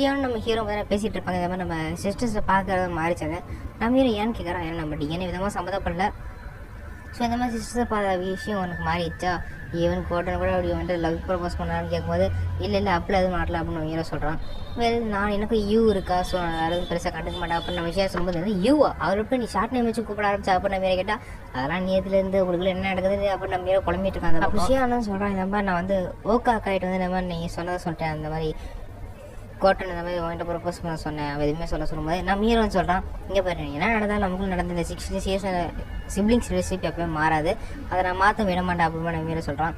ஷியான்னு நம்ம ஹீரோ மாதிரி பேசிகிட்டு இருப்பாங்க. இந்த மாதிரி நம்ம சிஸ்டர்ஸை பார்க்கறத மாறிச்சாங்க. நம்ம ஹீரோ ஏன்னு கேட்குறான், ஏன்னா நம்ம டிஎன்ஏ விதமாக சம்மந்தப்படல. ஸோ இந்த மாதிரி சிஸ்டர்ஸை பார்த்த விஷயம் உனக்கு மாறிடுச்சா, ஈவன் கோட்டனை கூட அப்படி வந்துட்டு லவ் ப்ரப்போஸ் பண்ணான்னு கேட்கும்போது இல்லை அப்படி எதுவும் மாட்டல அப்படின்னு ஹீரோ சொல்கிறான். நான் எனக்கு யூ இருக்கா, ஸோ நான் யாரும் பெருசாக கண்டுக்க மாட்டேன் அப்படின்னு நம்ம விஷயம் சொல்லும்போது வந்து யூவா அவர் போய் நீ ஷார்ட் நேம் வச்சு கூப்பிட ஆரம்பிச்சா அப்படின்னு நம்ம கேட்டால் அதெல்லாம் நேரத்துலேருந்து உங்களுக்கு என்ன நடக்குது அப்படின்னு நம்ம ஹீரோ குழம்பிட்டு இருக்காங்க. அந்த விஷயம் சொல்கிறான், இந்த மாதிரி நான் வந்து ஓகா காயிட்டு வந்து இந்த மாதிரி நீங்கள் சொன்னதை சொல்லிட்டேன், அந்த மாதிரி கோட்டன் இந்த மாதிரி வாங்கிட்டு ப்ரப்போஸ் பண்ண சொன்னேன், அவன் எதுவுமே சொல்லும்போது நம்ம ஹீரோ சொல்கிறான், இங்கே பாரு என்ன நடந்தாலும் நமக்கு நடந்த இந்த 16 இயர்ஸ் சிப்ளிங்ஸ் ரிலேஷன்ஷிப் எப்பயும் மாறாது, அதை நான் மாற்ற விட மாட்டேன் அப்படின்னு நம்ம ஹீரோ சொல்கிறான்.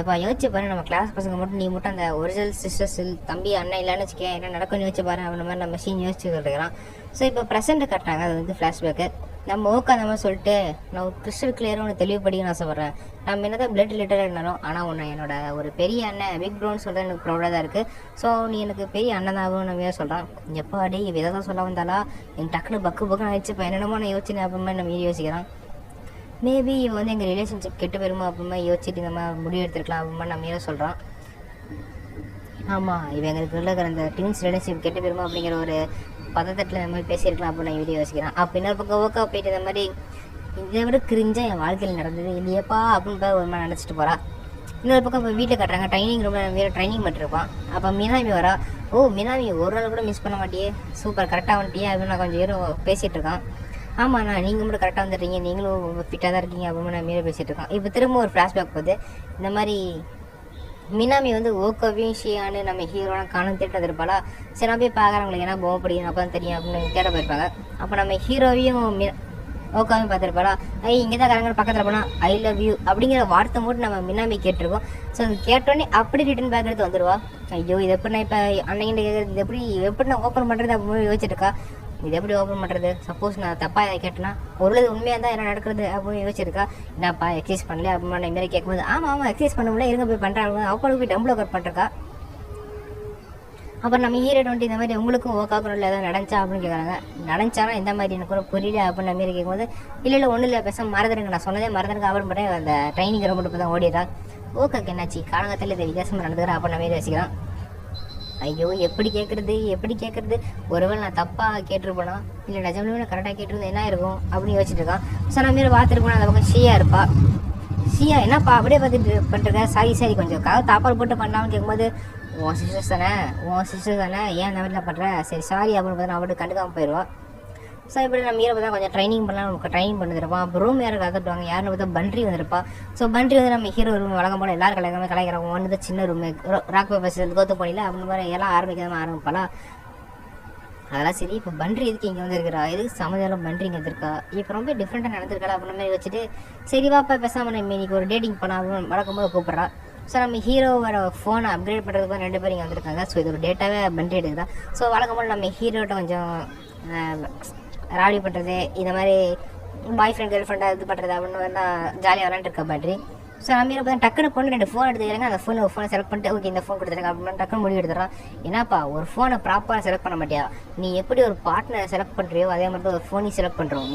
எப்போ யோசிச்சு பாரு, நம்ம கிளாஸ் பசங்க மட்டும் நீ மட்டும் அந்த ஒரிஜினல் சிஸ்டர்ஸ் தம்பி அண்ணன் இல்லைன்னு வச்சுக்கேன், என்ன நடக்கும்னு யோசிச்சு பாரு அப்படின்ற மாதிரி நம்ம சீன் யோசிச்சு இருக்கிறான். ஸோ இப்போ ப்ரெசென்ட்டை கட்டுறாங்க, அது வந்து ஃப்ளாஷ்பேக்கு. நம்ம ஓகே அந்த மாதிரி சொல்லிட்டு நான் கிறிஸ்டல் கிளியராக ஒன்று தெளிவுபடின்னு ஆசைப்பட்றேன். நம்ம என்ன தான் பிளட் ரிலேட்டடாக இருந்தாலும் ஆனால் ஒன்று என்னோட ஒரு பெரிய அண்ணன் பிக் ப்ரோன்னு சொல்கிறது எனக்கு ப்ரௌடாக தான் இருக்குது. ஸோ நீ எனக்கு பெரிய அண்ணன் தான் நம்ம சொல்கிறான். எப்போ அடி இதை தான் சொல்ல வந்தாலா எனக்கு டக்குனு பக்குன்னு ஆயிடுச்சு. இப்போ என்னென்னமோ நான் யோசிச்சு அப்புறமா நம்ம யோசிக்கிறான். மேபி இவன் வந்து எங்கள் ரிலேஷன்ஷிப் கெட்டு போயிருமோ அப்புறமா யோசிச்சுட்டு இந்த மாதிரி முடிவு எடுத்துருக்கலாம் அப்புறமா நம்ம ஹீரோ சொல்கிறான். ஆமாம் இவன் எங்களுக்கு இருக்கிற அந்த ட்வின்ஸ் ரிலேஷன்ஷிப் கெட்டு போயிருமோ அப்படிங்கிற ஒரு பதத்தட்டில் இந்த மாதிரி பேசியிருக்கலாம் அப்படின்னு நான் வீடியோ யோசிக்கிறேன். அப்போ இன்னொரு பக்கம் ஓக்கா போயிட்டு இந்த மாதிரி இதை விட கிரிஞ்சாக என் வாழ்க்கையில் நடந்தது இல்லையப்பா அப்படின்னு ஒரு மாதிரி நினச்சிட்டு போகிறா. இன்னொரு பக்கம் இப்போ வீட்டை கட்டுறாங்க, ட்ரைனிங் ரூமில் நம்ம வேறு ட்ரைனிங் பண்ணிருப்பான். அப்போ மினாமி வரா. மினாமி ஒரு நாள் கூட மிஸ் பண்ண மாட்டியே, சூப்பர் கரெக்டாக வந்துட்டியே அப்படின்னு நான் கொஞ்சம் நேரம் பேசிகிட்டு இருக்கான். ஆமாண்ணா நீங்கள் மட்டும் கரெக்டாக வந்துடுறீங்க, நீங்களும் ஃபிட்டாக தான் இருக்கீங்க அப்படின்னு நான் மீறி பேசிகிட்டு இருக்கோம். இப்போ திரும்ப ஒரு ஃப்ளாஷ்பேக் போகுது. இந்த மாதிரி மினாமி வந்து ஓக்காவையும் ஷியான்னு நம்ம ஹீரோலாம் காணும் தேட்டு வந்துருப்பாளா. சரி நான் போய் பார்க்குறவங்களுக்கு என்ன போக பிடிக்கும் அப்போ தான் தெரியும் அப்படின்னு தேட போயிருப்பாங்க. அப்போ நம்ம ஹீரோவையும் ஓக்காவையும் பார்த்துருப்பாளா. இங்கே தான் கரங்க பக்கத்தில் போனால் ஐ லவ் யூ அப்படிங்கிற வார்த்தை மட்டும் நம்ம மினாமி கேட்டிருக்கோம். ஸோ அது கேட்டோடனே அப்படி ரிட்டன் பேக் எடுத்து வந்துடுவா. ஐயோ இது எப்படி நான் இப்போ அன்னைக்கு கேட்குறது, இது எப்படி நான் ஓப்பன் பண்ணுறது அப்படின்னு யோசிச்சிருக்கா. இது எப்படி ஓப்பன் பண்ணுறது, சப்போஸ் நான் தப்பாக கேட்டேன்னா ஒரு உண்மையாக தான் என்ன நடக்கிறது அப்படின்னு யோசிச்சிருக்கா. என்னப்பா எக்ஸசைஸ் பண்ணல அப்படின்னு நான் மாரி கேட்கும்போது ஆமாம் எக்ஸசைஸ் பண்ண முடியல, இருங்க போய் பண்ணுறாங்க அவங்களுக்கு போய் டம்பிள் ஒர்க் பண்ணிருக்கா. அப்புறம் நம்ம ஹீரோ வந்து இந்த மாதிரி உங்களுக்கும் ஓக்காக்கணும் எதாவது நடந்துச்சா அப்படின்னு கேட்குறாங்க. நடந்துச்சாலும் இந்த மாதிரி எனக்கு கூட புரியல அப்படின்னு மாரி கேட்கும்போது இல்லை ஒன்றும் இல்லை பேச மறந்துடுங்க, நான் சொன்னதே மறந்துடுங்க அப்படின்னு பண்ணி அந்த ட்ரைனிங் ரொம்ப தான் ஓடிடுறா. ஓக்காக்கு என்னாச்சு காலங்கத்தில் இதை வித்தியாசமாக நடந்துக்கிறேன் அப்படின்னு மாரி வச்சுக்கிறான். ஐயோ எப்படி கேட்குறது ஒருவேளை நான் தப்பாக கேட்டிருப்பேனா இல்லை நிஜமே கரெக்டாக கேட்டிருந்தேன் என்ன இருக்கும் அப்படின்னு யோசிச்சுட்டு இருக்கான். ஸோ நம்ம மாரி பார்த்துருப்போம். அந்த பக்கம் ஷியா இருப்பா. ஷியா என்னப்பா அப்படியே பார்த்துட்டு பண்ணிருக்கேன், சரி கொஞ்சம் தாப்பால் போட்டு பண்ணலாம்னு கேட்கும்போது உன் சிஸ்டர்ஸ் தானே ஏன் அந்த மாதிரிலாம் பண்ணுறேன், சரி சாரி அப்படின்னு பார்த்தா அவட்டு கண்டுக்காமல் போயிடுவான். ஸோ இப்படி நம்ம ஹீரோ பார்த்தா கொஞ்சம் ட்ரைனிங் பண்ணலாம், நமக்கு ட்ரைனிங் பண்ணிருப்பான். அப்போ ரூம் யாரும் கற்றுட்டுவாங்க, யாருன்னு பார்த்தா பன்ட்ரி வந்திருப்பா. ஸோ பன்ட்ரி வந்து நம்ம ஹீரோ ரூம் வழங்க போல எல்லாரும் கலைக்கிறாங்க. ஒன்று தான் சின்ன ரூமு ராக் பேப்பர்ஸ் கோத்து போனில அப்படின்னு மாதிரி எல்லாம் ஆரம்பிப்பாளா. அதெல்லாம் சரி. இப்போ பன்ட்ரி எதுக்கு இங்கே வந்துருக்கிறா, எதுக்கு சமதானம் பன்ட்ரி இங்கே வந்துருக்கா, இப்போ ரொம்ப டிஃப்ரெண்ட்டாக நடந்திருக்கா அப்படின்னு மாதிரி வச்சுட்டு சரி வாப்பா பேசாமல் நம்ம இன்னைக்கு ஒரு டேட்டிங் பண்ணலாம் வழக்கம்போது கூப்பிட்றா. ஸோ நம்ம ஹீரோவோட ஃபோனை அப்கிரேட் பண்ணுறதுக்கு 2 பேர் இங்கே வந்திருக்காங்க. ஸோ இது ஒரு டேட்டாவே பன்ட்ரி எடுக்குதான். ஸோ வழக்கம்போது நம்ம ஹீரோட்ட கொஞ்சம் ராவடி பண்ணுறது, இந்த மாதிரி பாய் ஃப்ரெண்ட் கேர்ள் ஃப்ரெண்டாக இது பண்ணுறது அப்படின்னு தான் ஜாலியாக விளாண்டுருக்கா பன்ட்ரி. ஸோ நம்ம ஹீரோ பார்த்தா டக்குனு பொண்ணு 2 ஃபோன் எடுத்துக்கிறாங்க. அந்த ஃபோனை செலக்ட் பண்ணிட்டு ஓகே இந்த ஃபோன் கொடுத்துருங்க அப்படின்னு டக்குனு முடிவு எடுத்துறான். ஏன்னாப்பா ஒரு ஃபோனை ப்ராப்பராக செலக்ட் பண்ண மாட்டியா, நீ எப்படி ஒரு பார்ட்னரை செலக்ட் பண்ணுறியோ அதே மாதிரி ஒரு ஃபோனையும் செலக்ட் பண்ணுறோம்.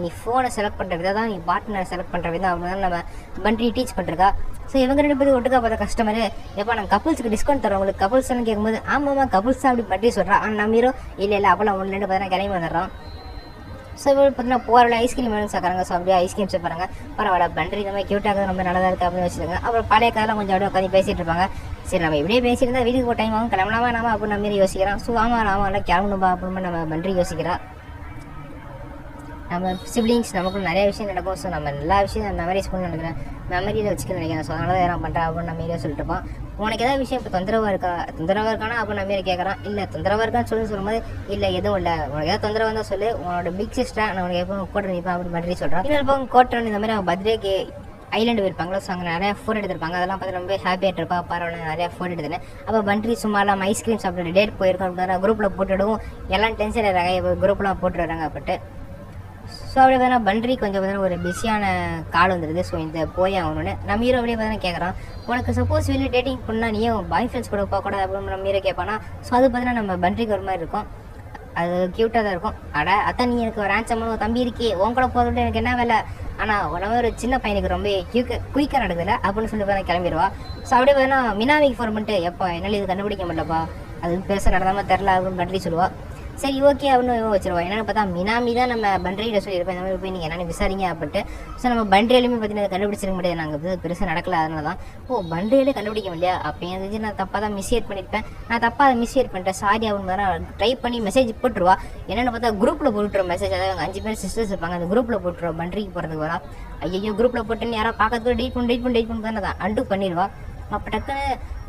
நீ ஃபோனை செலக்ட் பண்ணுற விதம் தான் நீ பார்ட்னரை செலக்ட் பண்ணுற விதம் அப்படின்னு நம்ம பன்ட்ரி டீச் பண்ணிருக்கா. ஸோ இவங்க 2 பேரும் ஒட்டுக்கா பார்த்தா கஸ்டமரு எப்போ நாங்கள் கப்புள்ஸுக்கு டிஸ்கவுண்ட் தரோம் உங்களுக்கு கப்புள்ஸ்ன்னு கேட்கும்போது ஆமாம் கப்புள்ஸ் தான் அப்படி பன்ட்ரி சொல்கிறான். ஆனால் நம்ம ஹீரோ இல்லை அப்போலாம் 1 2 பார்த்தா கிளம்பி வந்துடுறான். ஸோ இப்போ பார்த்தீங்கன்னா போகிற ஐஸ்கிரீம் வேணும்னு சாப்பிட்றாங்க. ஸோ அப்படியே ஐஸ்கிரீம் சாப்பிட்றாங்க. பரவாயில்ல பன்ட்ரி இந்த மாதிரி க்யூட்டாக ரொம்ப நல்லதாக இருக்குது அப்படின்னு வச்சுருக்காங்க. அப்புறம் பழைய கதைலாம் கொஞ்சம் அப்படியே உட்காந்து பேசிகிட்டு இருப்பாங்க. சரி நம்ம இப்படியே பேசியிருந்தா வீட்டுக்கு ஒரு டைம் ஆகும், கிளம்பலாமா நாம அப்படின்னு நம்ம மாரி யோசிக்கிறான். ஸோ ஆமாம் கிளம்பணும்பா அப்படின்னு நம்ம பன்ட்ரி யோசிக்கிறா. நம்ம சிப்ளிங்ஸ் நமக்கு நிறைய விஷயம் நடக்கும். ஸோ நம்ம எல்லா விஷயம் மெமரிஸ் பண்ணி நினைக்கிறேன், மெமரியில் வச்சுக்கணும்னு நினைக்கிறேன். ஸோ அதனால தான் எல்லாம் பண்ணுறேன் அப்படின்னு நம்ம மாரியே சொல்லிட்டு இருப்பான். உனக்கு ஏதாவது விஷயம் இப்போ தொந்தரவாக இருக்கானா அப்படின்னு நம்ம மாரி கேட்குறான். இல்லை தொந்தரவாக இருக்கான்னு சொல்லும்போது இல்லை எதுவும் இல்லை, உனக்கு ஏதாவது தொந்தரவாக இருந்தால் சொல்லு, உன்னோட பிக் சிஸ்டர் நான் உனக்கு எப்போ கோட்டை நிற்பேன் அப்படின்னு பன்ட்ரி சொல்கிறான். இன்னொரு கோட்டை இந்த மாதிரி அவன் பர்த்டேக்கு ஐலாண்டு போயிருப்பாங்களோ. ஸோ அங்கே நிறையா ஃபோட்டோ எடுத்திருப்பாங்க. அதெல்லாம் பார்த்து ரொம்ப ஹாப்பியாக இருப்பா. பரவாயில்ல நிறையா ஃபோட்டோ எடுத்துனேன். அப்போ பன்ட்ரி சும்மா இல்லாமல் ஐஸ்கிரீம் சாப்பிட்டு டேட் போயிருக்கோம் அப்படின்னா குரூப்பில் போட்டுவிடுவோம். எல்லாம் டென்ஷன் ஆகிறாங்க, குரூப்லாம் போட்டு வராங்க அப்பட்டு. ஸோ அப்படியே பார்த்தீங்கன்னா பன்ட்ரி கொஞ்சம் பார்த்தீங்கன்னா ஒரு பிஸியான கால் வந்துடுது. ஸோ இந்த போய் ஆகணும்னு நம்ம ஹீரோ அப்படியே பார்த்தீங்கன்னா கேட்குறான். உனக்கு சப்போஸ் வெளியே டேட்டிங் பண்ணால் நீ பாய் ஃப்ரெண்ட்ஸ் கூட போகக்கூடாது அப்படின்னு நம்ம ஹீரோ கேட்பானா. ஸோ அது பார்த்தீங்கன்னா நம்ம பன்ட்ரிக்கு ஒரு மாதிரி இருக்கும், அது க்யூட்டாக தான் இருக்கும். அதான் நீ எனக்கு ஒரு ஹேண்ட்ஸமான தம்பி இருக்கே உன் கூட போகிறதுட்டு எனக்கு என்ன வேலை, ஆனால் உடனே ஒரு சின்ன பையனுக்கு ரொம்ப குயிக்காக நடக்குதுல்ல அப்படின்னு சொல்லி பார்த்தா கிளம்பிடுவா. ஸோ அப்படியே பார்த்தீங்கன்னா மினாமிக்கு ஃபோன் பண்ணிட்டு எப்போ என்னால் இது கண்டுபிடிக்க முடியலப்பா, அது பெருசாக நடந்தாமல் தெரில அப்படின்னு பண்றி சொல்லுவா. சரி ஓகே அப்படின்னு வச்சிருவா. என்னென்னு பார்த்தா மினாமி தான் நம்ம பண்ரிகிட்ட சொல்லியிருப்பேன், இந்த மாதிரி போய் நீங்கள் என்னென்னு விசாரிங்க அப்படின்ட்டு. ஸோ நம்ம பண்ரியிலுமே பார்த்தீங்கன்னா கண்டுபிடிச்சிருக்க முடியாது, நாங்கள் இது பெருசாக நடக்கல, அதனால தான். ஓ பண்ரியிலே கண்டுபிடிக்க முடியா அப்போ இருந்துச்சு, நான் தப்பாக தான் மிஸ்ஏட் பண்ணியிருப்பேன், நான் தப்பாக அதை மிஸ்ஏட் பண்ணிட்டேன், சாரி அப்படின்னு வேறு ட்ரை பண்ணி மெசேஜ் போட்டுருவா. என்னென்னு பார்த்தா குரூப்பில் போட்டுருவோம் மெசேஜ், அதாவது 5 பேர் சிஸ்டர்ஸ் இருப்பாங்க, அந்த குரூப்பில் போட்டுருவோம் பண்ரிக்கு போகிறதுக்கு வரா. ஐயோ குரூப்பில் போட்டுன்னு யாராவது பார்க்கறதுக்கு டேட் பண்ணி தானே தான் அண்டு பண்ணிடுவா. அப்போ டக்குன்னு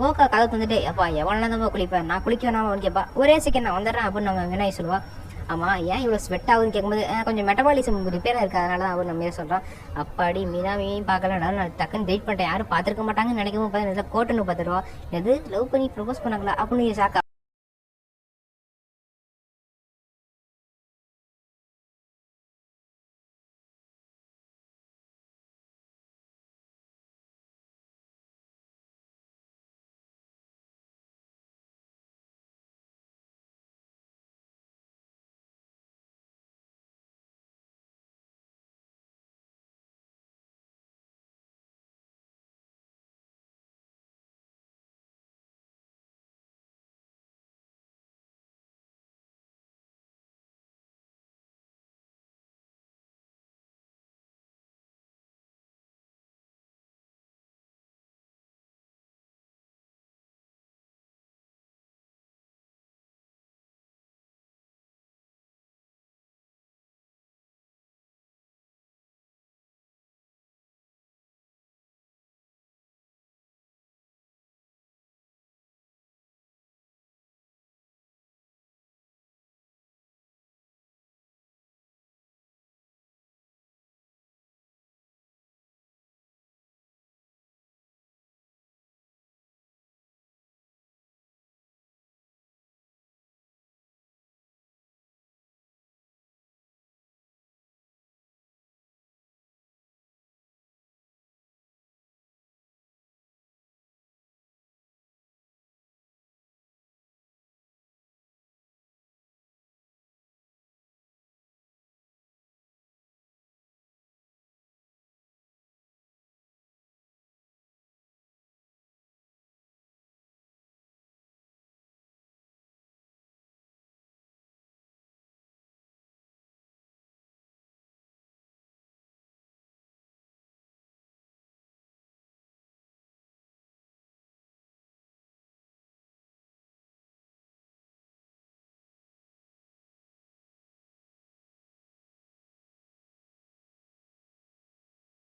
ஓகா கதை வந்துட்டு, அப்பா எவ்வளோ தான் குளிப்பேன், நான் குளிக்க வேணாம் கேட்பா. ஒரே செகண்ட் நான் வந்துடுறேன் அப்படின்னு நம்ம வினாய் சொல்லுவா. ஆமாம் ஏன் இவ்வளோ ஸ்வெட் ஆகுதுன்னு கேட்கும்போது கொஞ்சம் மெட்டபாலிசம் ரிப்பேராக இருக்குது, அதனால தான் அவர் நம்ம சொல்கிறான். அப்பாடி மீனாவையும் பார்க்கலடா, நான் டக்குன்னு டேட் பண்ணிட்டேன், யாரும் பார்த்துருக்க மாட்டாங்கன்னு நினைக்கவும் பார்த்தா கோட்டுன்னு பார்த்துருவா. எது லவ் பண்ணி ப்ரொபோஸ் பண்ணாங்களா அப்படின்னு ஷாக்கா.